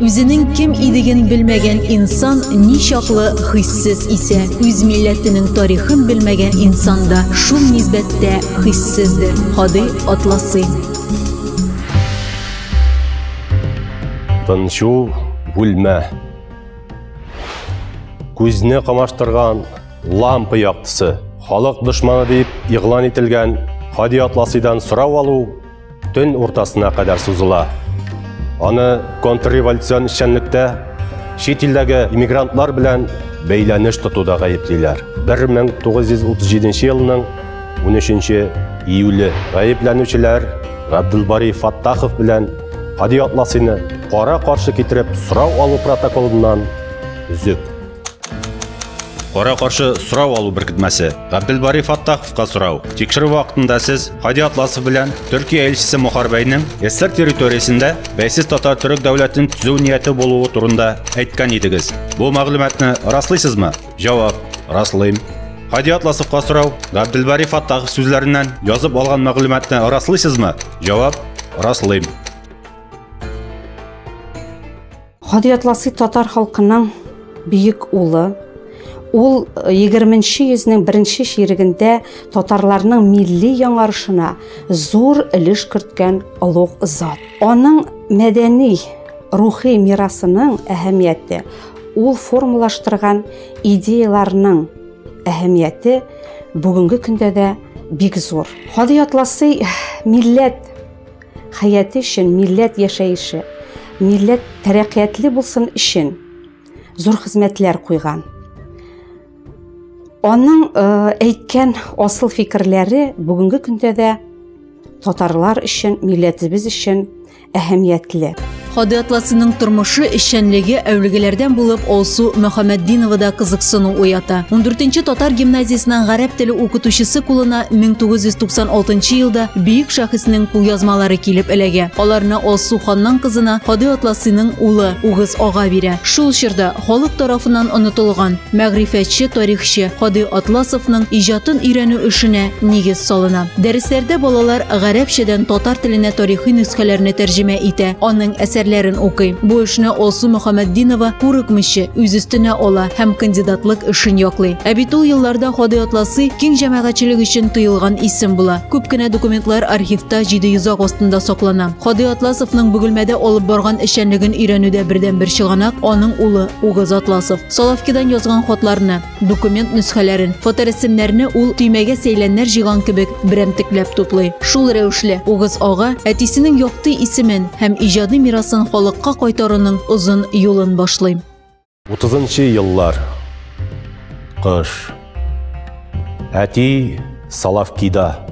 Үзенең кем идеген белмәгән инсан ничаклы хиссез исә, үз милләтенең тарихын белмәгән инсан да шул нисбәттә хиссездер. Ходи Атласы. Тынчу бүлмә. Күзне камаштырган лампа яктысы. Халык дошманы дип игълан ителгән Ходи Атласыдан сорау алу төн уртасына кадәр сузыла. Аны контрреволюцион эшчәнлектә чит илдәге иммигрантлар белән бәйләнеш тотуда гаеплиләр. 1937 елның 13 июле гаепләнүчеләр Габдулбари Фаттахов белән Ходи Атласыны кара-каршы китереп сорау алу протоколыннан үзеп. Кара-каршы сорау алу беркетмәсе. Габдулбари Фаттаховка сорау. Тикшерү вакытында сез Ходи Атласов белән Төркия элчисе Мохарбайның СССР территориясендә бәйсез татар-төрек дәүләтен төзү нияте булуы турында әйткән идегез. Бу мәгълүматны раслыйсызмы? Җавап: раслыйм. Ходи Атласовка сорау. Габдулбари Фаттахов сүзләреннән язып алган мәгълүматны раслыйсызмы? Җавап: раслыйм. Ходи Атласы татар халкының бийек улы. Ул 20-нче йөзнең беренче ширегендә татарларның милли яңарышына зур өлеш керткән олуг зат. Аның мәдәни, рухи мирасының әһәмияте, ул формалаштырган идеяларның әһәмияте бүгенге көндә дә бик зур. Ходи Атласы милләт хаяты өчен, милләт яшәеше, милләт тәрәккыятле булсын өчен зур хезмәтләр куйган. Аның әйткән асыл фикерләре бүгенге көндә дә татарлар өчен, милләтебез өчен әһәмиятле. Ходи Атласының тормышы эшчәнлеге әүлегеләрдән булып Алсу Мөхәммәддиновада кызыксыну уята. 14-нче татар гимназиясының гарәп теле укытучысы кулына 1996 елда бийек шәхеснең кулъязмалары килеп эләгә. Аларны Алсу ханның кызына Ходи Атласының улы Угыз ага бирә. Шул чорда халык тарафыннан онытылган мәгърифәтче тарихчы Ходи Атласовның иҗатын өйрәнү эшенә нигез салына. Дәресләрдә балалар гарәпчәдән татар теленә тарихи нөсхәләрне тәрҗемә итә. Аның әсәрләрен укый. Бу эшне Алсу Мөхәммәддинова күрекмичә үз өстенә ала һәм кандидатлык эшен яклый. Ә бит ул елларда Ходи Атласы киң җәмәгатьчелек өчен тыелган исем була. Күп кенә документлар архивта 700 астында саклана. Ходи Атласовның Бөгелмәдә алып барган эшчәнлеген өйрәнүдә бердән-бер чыганак аның улы Угыз Атласов. Салавкидан язган хатларны, документ нөсхәләрен, фоторәсемнәрне ул төймәгә сәйләннәр җыйган кебек берәмтекләп туплый. Шул рәвешле Угыз ага әтисенең якты исемен һәм иҗади мирасын халыкка кайтарының узын юлын башлый. 30-нчы еллар. Кыш. Әти Салавкида.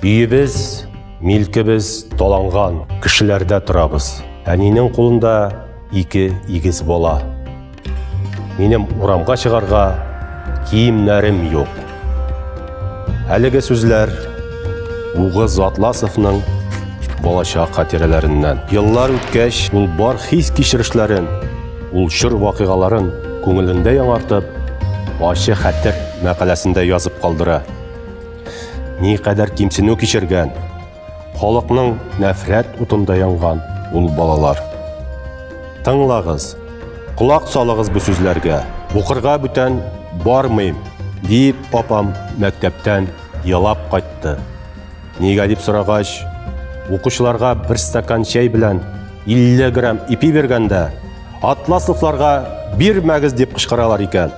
Үйебез, милкебез толанган кешеләрдә торабыз. Әнинең кулында 2 игез бола. Минем урамга чыгарга киемнәрем юк. Әлеге сүзләр Угыз Атласовның балачак хатирәләреннән. Еллар үткәч, ул бар хис кичерешләрен, ул чор вакыйгаларын күңелендә яңартып, ачы хәтер мәкаләсендә язып калдыра. Никадәр кимсенү кичергән, халыкның нәфрәт утында янган ул балалар. Тыңлагыз, кулак салыгыз бу сүзләргә. Укырга бүтән бармыйм, дип папам мәктәптән елап кайтты. Нигә дип сорагач, укучыларга 1 стакан чәй белән 50 грамм ипи бергәндә, Атласовларга бирмәгез дип кычкыралар икән.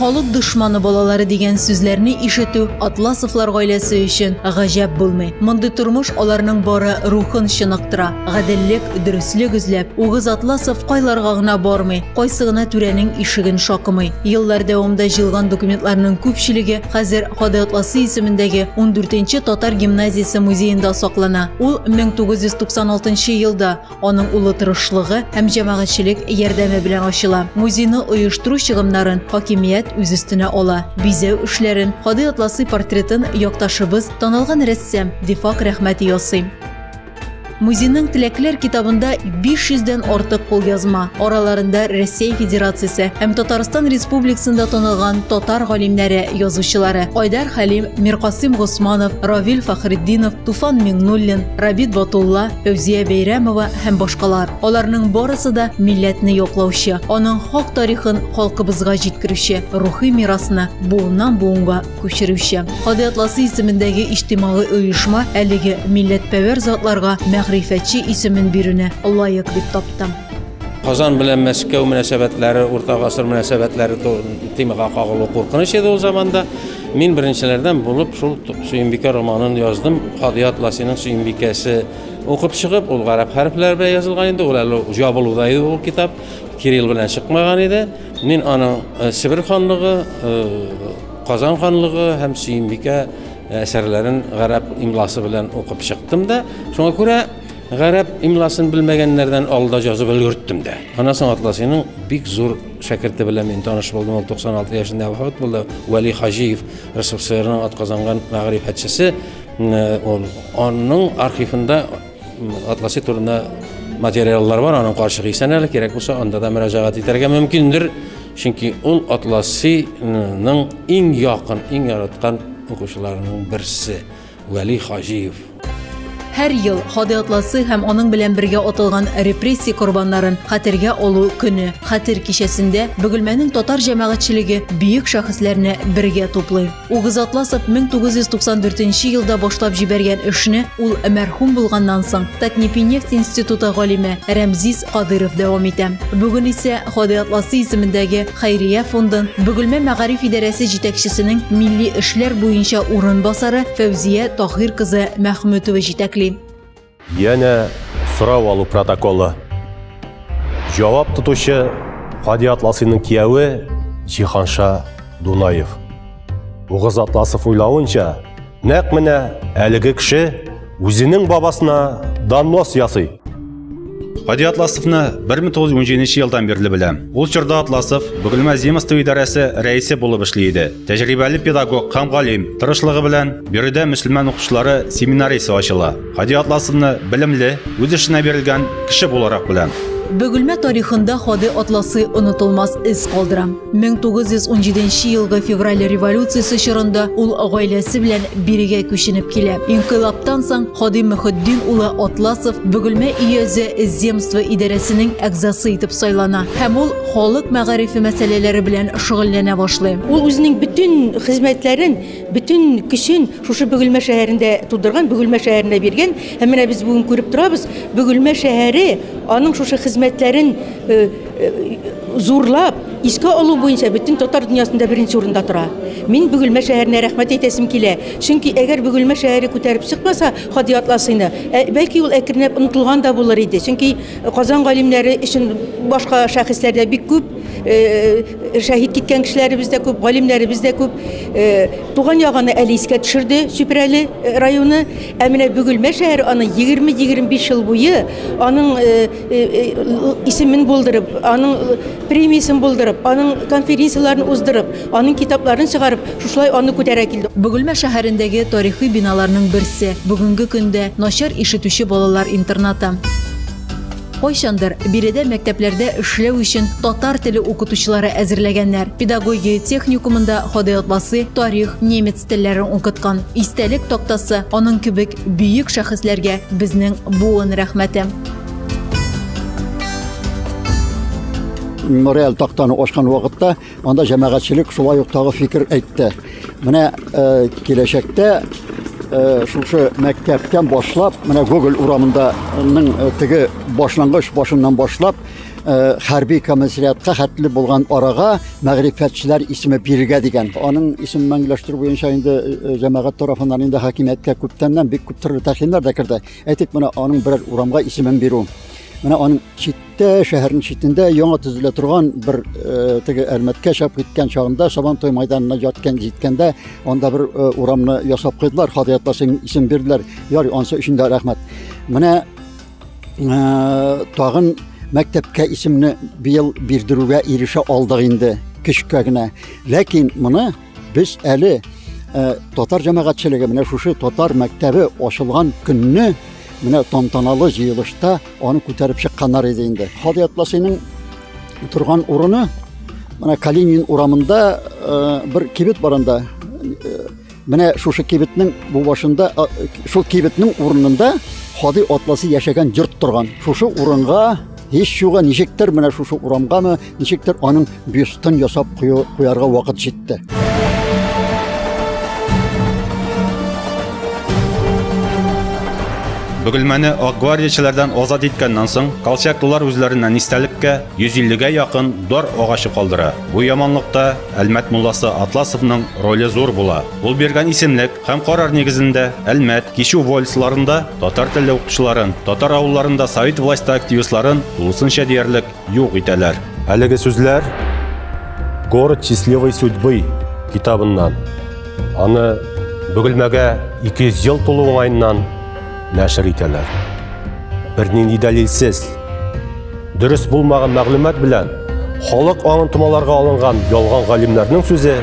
Халык дошманы балалары дигән сүзләрне ишетү Атласовлар гаиләсе өчен гаҗәп булмый. Мондый тормыш аларның бары рухын чыныктыра. Гаделлек, дөрестлек эзләп, Угыз Атласов кайларга гына бармый, кайсы гына түрәнең ишеген шакымый. Еллар дәвамында җыелган документларның күпчелеге хәзер Ходи Атласы исемендәге 14-нче татар гимназиясе музеенда саклана. Ул 1996 елда аның улы тырышлыгы һәм җәмәгатьчелек ярдәме белән ачыла. Музейны оештыру чыгымнарын хакимият үз өстенә ала. Бизәү эшләрен, Ходи Атласы портретын якташыбыз, танылган рәссам Дифак Рәхмәти ясый. Музейның теләкләр китабында 500-дән артык кулъязма, араларында Россия Федерациясе һәм Татарстан Республикасында танылган татар галимнәре, язучылары Айдар Хәлим, Миркасым Госманов, Равил Фахретдинов, Туфан Миңнуллин, Рабит Батулла, Фәүзия Бәйрәмова һәм башкалар. Аларның барысы да милләтне яклаучы, аның хак тарихын халкыбызга җиткерүче, рухи мирасны буыннан буынга күчерүче. Хади Атласы исемендәге иҗтимагый оешма әлеге милләтпәрвәр затларга мәгърифәтче исемен бирүне лаек дип тапты. Казан белән Мәскәү мөнәсәбәтләре, Урта гасыр мөнәсәбәтләре темага кагылу куркыныч иде ул заманда. Мин беренчеләрдән булып шул Сөембикә романын яздым. Хади Атласының Сөембикәсе укып чыгып, ул гарәп хәрефләр белән язылган инде, ул әле җабылуда иде ул китап. Кирилл белән чыкмаган иде. Мин аның Сибир ханлыгы, Казан ханлыгы һәм Сөембикә әсәрләрен гарәп имласы белән укып чыктым да, шуңа күрә гарәп имласын белмәгәннәрдән алда язып өлгерттем дә. Аннан Атласының бик зур шәкерте белән мин таныш булдым. Ул 96 яшендә вафат булды. Вәли Хаҗиев, РСФСРның атказанган мәгърифәтчесе, ул аның архивында Атласы турында материаллар бар, аның каршы исәнәле кирәк булса, анда да мөрәҗәгать итәргә мөмкиндер. Чөнки ул Атласының иң якын, иң яраткан укучыларының берсе Вәли Хаҗиев. Һәр ел Хади Атласы һәм аның белән бергә атылган репрессия корбаннарын хәтергә алу көне, хәтер кичәсендә Бөгелмәнең татар җәмәгатьчелеге бөек шәхесләрне бергә туплый. Угыз Атласов 1994 елда башлап җибәргән эшне ул мәрхүм булганнан соң Татнефть институты галиме Рәмзис Кадыров дәвам итә. Бүген исә Хади Атласы исемендәге Хәйрия фондын Бөгелмә мәгариф идарәсе җитәкчесенең милли эшләр буенча урынбасары Фәүзия Таһир кызы Мәхмүтова җитәкли. Яна сорау алу протоколы. Җавап тотучы Хади Атласының кияүе Җиһанша Дунаев. Угыз Атласов уйлавынча, нәкъ менә әлеге кеше үзенең бабасына донос ясый. Хади Атласовны 1917 елдан бирле беләм. Ул чорда Атласов Бөгелмә земство идарәсе рәисе булып эшли иде. Тәҗрибәле педагог һәм галим, тырышлыгы белән биредә мөселман укучылары семинариясе ачыла. Хади Атласовны белемле, үз эшенә бирелгән кеше буларак беләм. Бөгелмә тарихында Хади Атласы онытылмас из калдыра. 1917 елгы февраль революциясе чорында ул гаиләсе белән бирегә күченеп килә. Инкыйлабтан соң Хади Мөхәддин улы Атласов Бөгелмә өязе земство идарәсенең әгъзасы итеп сайлана һәм ул халык мәгарифе мәсьәләләре белән шөгыльләнә башлый. Ул үзенең bütün хезмәтләрен, bütün көчен шушы Бөгелмә шәһәрендә тудырган, Бөгелмә шәһәренә биргән. Һәм менә без бүген күреп торабыз, Бөгелмә шәһәре аның шушы хезмәтләрен зурлап, искә алу буенча bütün татар дөньясында беренче урында тора. Мин Бөгелмә шәһәренә рәхмәт әйтәсем килә. Чөнки әгәр Бөгелмә шәһәре күтәреп чыкмаса, Хади Атласыны, бәлки ул әкренләп онытылган да булыр иде. Чөнки Казан галимнәре өчен башка шәхесләрдә бик күп шәһид киткән кешеләребез дә күп, галимнәребез дә күп. Туган яганы әле искә төшерде Сүпрәле районы. Ә менә Бөгелмә шәһәре аны 20-25 ел буе аның исемен булдырып, аның премиясын булдырып, аның конференцияларын уздырып, аның китапларын чыгарып, шушылай аны күтәрә килде. Бөгелмә шәһәрендәге тарихи биналарның берсе бүгенге көндә начар ишетүче балалар интернаты. Кайчандыр биредә мәктәпләрдә эшләү өчен татар теле укытучылары әзерләгәннәр. Педагогия техникумында Хади Атласы тарих, немец телләрен укыткан. Истәлек тактасы аның кебек бөек шәхесләргә безнең буын рәхмәте. Мемориал тактаны ачкан вакытта анда җәмәгатьчелек шулай ук тагы фикер әйтте. Менә киләчәктә шушы мәктәптән башлап, менә Гоголь урамынданың теге башлангыч башыннан башлап хәрби комиссариатка хәтле булган арага мәгърифәтчеләр исеме бирергә дигән. Аның исем мәңгеләштерү буенча инде җәмәгать тарафыннан инде хакимияткә күптәннән бик күп төрле тәкъдимнәр дә керде. Әйтик, менә аның берәр урамга исемен бирү. Менә аның читтә, шәһәрнең читендә яңа төзелә торган бер теге Әлмәткә чыгып киткән чагында, Сабантой мәйданына җиткәндә, анда бер урамны ясап куйдылар, Хади Атласының исем бирделәр. Ярый, ансы өчен дә рәхмәт. Менә тагын мәктәпкә исемне быел бирдерүгә ирешә алдык инде, кичкә генә. Ләкин моны без әле татар җәмәгатьчелеге менә шушы татар мәктәбе ачылган көнне менә тантаналы җыелышта аны күтәреп чыкканнар иде инде. Хади Атласыйның торган урыны менә Калинин урамында бер кибет барында. Менә шушы кибетнең бу башында, шул кибетнең урынында Хади Атласы яшәгән йорт торган. Шушы урынга һич юга ничектер менә шушы урамгамы, ничектер аның бюстын ясап куярга вакыт җитте. Бөгелмәне акгвардиячылардан азат иткәннән соң, Колчаклылар үзләреннән истәлеккә 150-гә якын дар агачы калдыра. Бу яманлыкта Әлмәт мулласы Атласовның роле зур була. Ул биргән исемлек һәм карар нигезендә Әлмәт, Кишу волостьларында татар телле укытучыларын, татар авылларында совет власты активистларын тулысынча диярлек юк итәләр. Әлеге сүзләр «Город счастливой судьбы» китабыннан. Аны Бөгелмәгә 200 ел тулу уңайыннан нәшер итәләр. Бернинди дәлилсез, дөрес булмаган мәгълүмат белән халык аңын томаларга алынган ялган галимнәрнең сүзе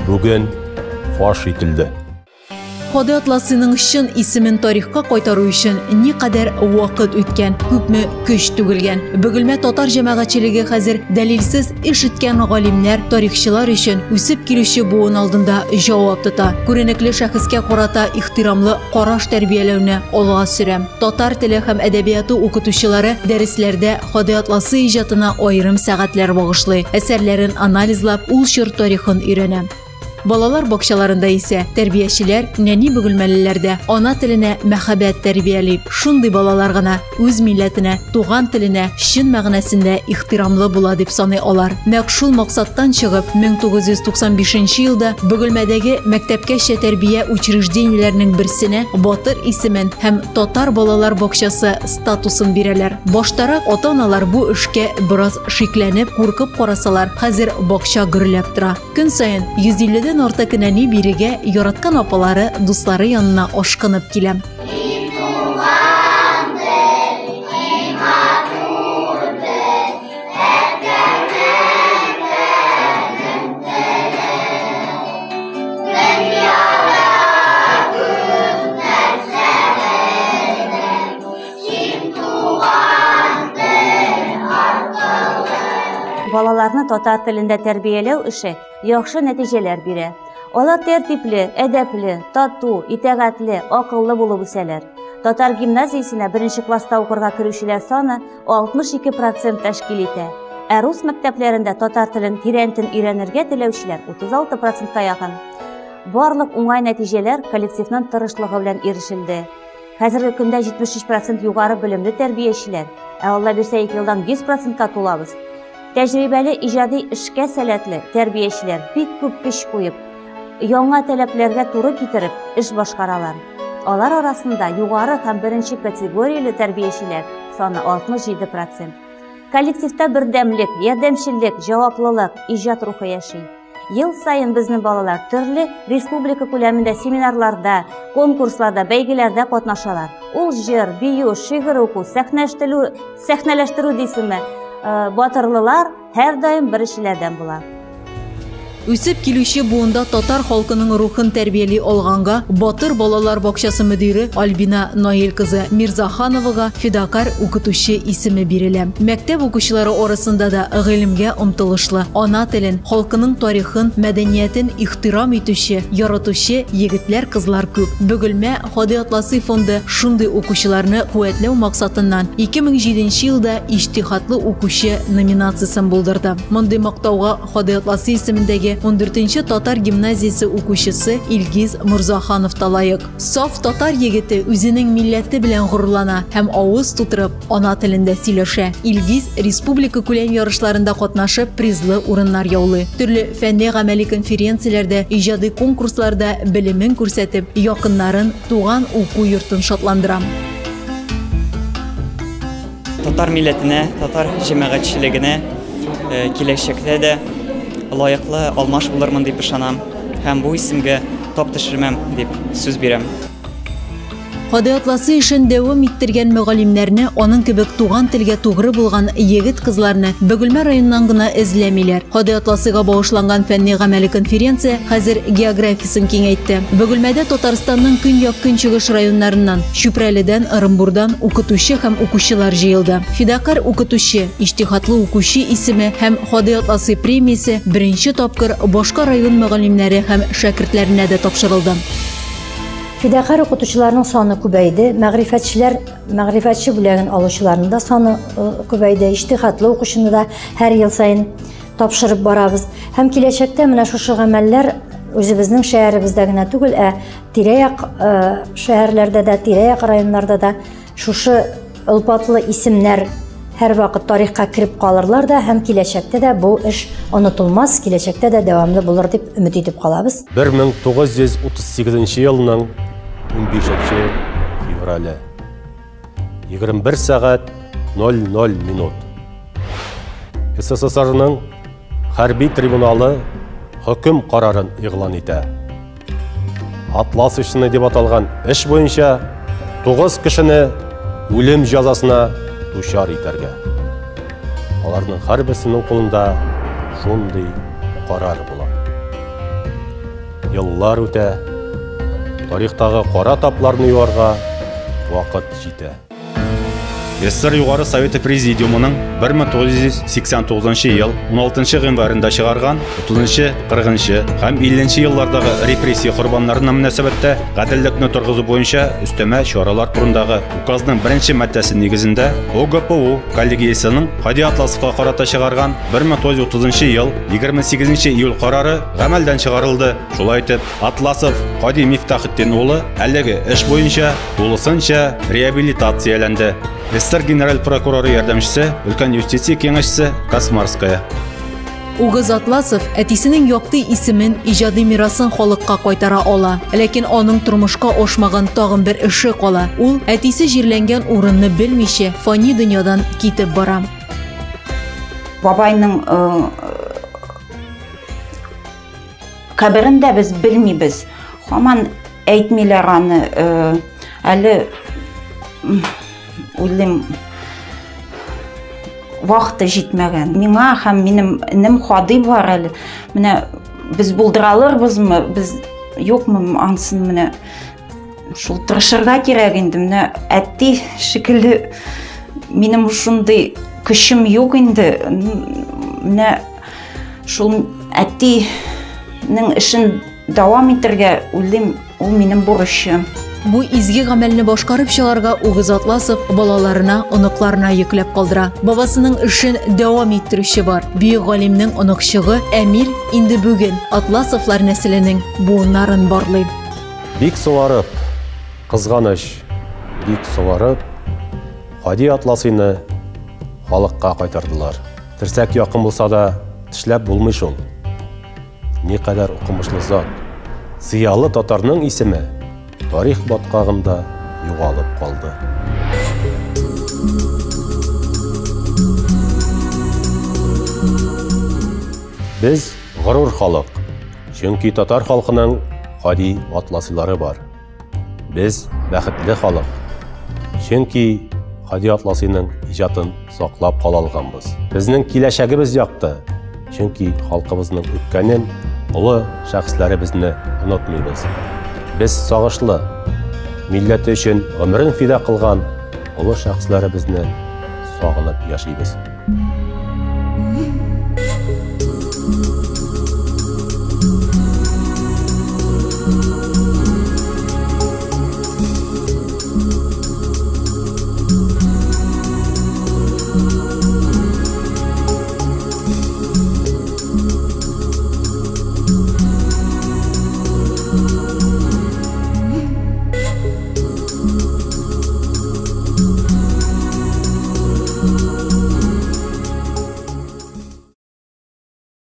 бүген фаш ителде. Хади Атласыйның чын исемен тарихка кайтару өчен никадәр вакыт үткән, күпме көч түгелгән. Бөгелмә татар җәмәгатьчелеге хәзер дәлилсез эш иткән галимнәр, тарихчылар өчен үсеп килүче буын алдында җавап тота. Күренекле шәхескә карата ихтирамлы караш тәрбияләүне алга сөрәм. Татар теле һәм әдәбияты укытучылары дәресләрдә Хади Атласы иҗатына аерым сәгатьләр багышлый. Әсәрләрен анализлап, ул чор тарихын өйрәнә. Балалар бакчаларында исә тәрбиячеләр нәни бөгелмәлеләрдә ана теленә мәхәббәт тәрбияли. Шундый балалар гына үз милләтенә, туган теленә чын мәгънәсендә ихтирамлы була дип саный алар. Нәкъ шул максаттан чыгып, 1995 елда Бөгелмәдәге мәктәпкәчә тәрбия учреждениеләренең берсенә Батыр исемен һәм татар балалар бакчасы статусын бирәләр. Баштарак ата-аналар бу эшкә бераз шикләнеп, куркып карасалар, хәзер бакча гөрләп тора. Көн саен 150 орта кенәни бирегә яраткан апалары, дуслары янына ашкынып килә. Балаларны татар телендә тәрбияләү эше яхшы нәтиҗәләр бирә. Алар тәртипле, әдәпле, тату, итәгатьле, акыллы булып үсәләр. Татар гимназиясенә 1нче класста укырга керүчеләр саны 62% тәшкил итә. Ә рус мәктәпләрендә татар телен тирәнтен өйрәнергә теләүчеләр 36%-ка якын. Барлык уңай нәтиҗәләр коллективның тырышлыгы белән ирешелде. Хәзерге көндә 73% югары белемле тәрбиячеләр, ә Алла бирсә 2 елдан 100%-ка тулабыз. Тәҗрибәле иҗади эшкә сәләтле тәрбиячеләр бик күп көч куеп, яңа таләпләргә туры китереп эш башкаралар. Алар арасында югары һәм 1нче категорияле тәрбиячеләр саны 67%. Коллективта бердәмлек, ярдәмчеллек, җаваплылык, иҗат рухы яши. Ел сайын безнең балалар төрле республика күләмендә семинарларда, конкурсларда, бәйгеләрдә катнашалар. Ул җыр, бию, шигырь уку, сәхнәләштерү дисеме, батырлылар һәр даим беришчеләрдән була. Үсеп килүче буында татар халкының рухын тәрбияли алганга Батыр балалар бакчасы мөдире Альбина Наил кызы Мирзахановага фидакар укытучы исеме бирелә. Мәктәп укучылары арасында да гыйлемгә омтылышлы, ана телен, халкының тарихын, мәдәниятен ихтирам итүче, яратучы егетләр, кызлар күп. Бөгелмә Хади Атласы фонды шундый укучыларны куәтләү максатыннан 2007 елда иҗтихатлы укучы номинациясын булдырды. Мондый мактауга Хади Атласы исемендәге 14-нче татар гимназиясе укучысы Илгиз Мурзаханов та лайык. Саф татар егете үзенең милләте белән горурлана һәм авыз тутырып, ана телендә сөйләшә. Илгиз республика күләм ярышларында катнашып, призлы урыннар яулый. Төрле фәнни-гамәли конференцияләрдә, иҗади конкурсларда белемен күрсәтеп, якыннарын, туган уку йортын шатландыра. Татар милләтенә, татар җәмәгатьчелегенә киләчәктә дә лайыклы алмаш булырмын дип ышанам һәм бу исемгә тап төшермәм дип сүз бирәм. Хади атласы эшен дәвам иттергән мөгаллимнәрне, аның кебек туган телгә тугры булган егет кызларны Бөгелмә районыннан гына эзләмиләр. Хади атласыга багышланган фәнни-гамәли конференция хәзер географиясын киңәйтте. Бөгелмәдә Татарстанның көньяк-көнчыгыш районнарыннан, Чүпрәледән, Ырымбурдан укытучы һәм укучылар җыелды. Фидакар укытучы, иҗтихатлы укучы исеме һәм Хади атласы премиясе беренче тапкыр башка район мөгаллимнәре һәм шәкертләренә дә тапшырылды. Фидакар укытучыларның саны күбәйде, мәгърифәтче бүләген алучыларның да саны күбәйде, иҗтихатлы укучыны да һәр ел сайын тапшырып барабыз. Һәм киләчәктә менә шушы гамәлләр үзебезнең шәһәребездә генә түгел, тирә-як шәһәрләрдә дә, тирә-як районнарда да шушы ылпатлы исемнәр һәр вакыт тарихка кирип калырлар да, һәм киләчәктә дә бу эш онытылмас, киләчәктә дә дәвамлы булыр дип өмет итеп калабыз. 1938 елның 15 феврале 21 сәгать 00 минут. СССРның хәрби трибуналы хөкем карарын игълан итә. Атлас эшене дип аталган эш буенча 9 кешене үлем җәзасына дучар итәргә. Аларның һәрберсенең кулында шундый карар була. Еллар үтә, тарихтагы кара тапларны юарга вакыт җитә. СССР Югары Советы Президиумының 1989 ел 16 гыйнварында чыгарган 30, 40 һәм 50 еллардагы репрессия корбаннарына мөнәсәбәттә гаделлекне торгызу буенча өстәмә чаралар турындагы указның 1-нче маддәсе нигезендә ОГПУ коллегиясының Хади Атласовка карата чыгарган 1930 ел 28 июль карары гамәлдән чыгарылды. Шулай итеп, Атласов Хади Мифтахетдин улы әлеге эш буенча тулысынча реабилитацияләнде. СССР генераль прокуроры ярдәмчесе, өлкән юстиция киңәшчесе Касмарская. Угыз Атласов әтисенең якты исемен, иҗади мирасын халыкка кайтара ала. Ләкин аның тормышка ашмаган тагын бер эше кала. Ул әтисе җирләнгән урынны белмичә фани дөньядан китеп бара. Бабайның каберен дә без белмибез. Һаман әйтмиләр аны, әле уйлыйм, вакыты җитмәгән. Миңа һәм минем инем Хади бар әле. Менә без булдыралырбызмы, без юкмы, ансын менә шул тырышырга кирәк инде. Менә әти шикелле минем шундый көчем юк инде. Менә шул әтинең эшен дәвам итәргә уйлыйм, ул минем бурычым. Бу изге гамәлне башкарып чыгарга Угыз Атласов балаларына, оныкларына йөкләп калдыра. Бабасының эшен дәвам иттерүче бар. Бөек галимнең оныкчыгы Әмир инде бүген Атласовлар нәселенең буыннарын барлый. Бик суарып, кызганыч, бик суарып, Хади Атласыны халыкка кайтардылар. Терсәк якын булса да, тешләп булмый шул. Никадәр укымышлы зат, зыялы татарның исеме тарих баткагында югалып калды. Без горур халык, чөнки татар халкының Хади Атласылары бар. Без бәхетле халык, чөнки Хади Атласының иҗатын саклап кала алганбыз. Безнең киләчәгебез якты, чөнки халкыбызның үткәнен, улы шәхесләребезне онытмыйбыз. Без сагышлы, милләте өчен гомерен фида кылган улы шәхесләребезне сагынып яшибез.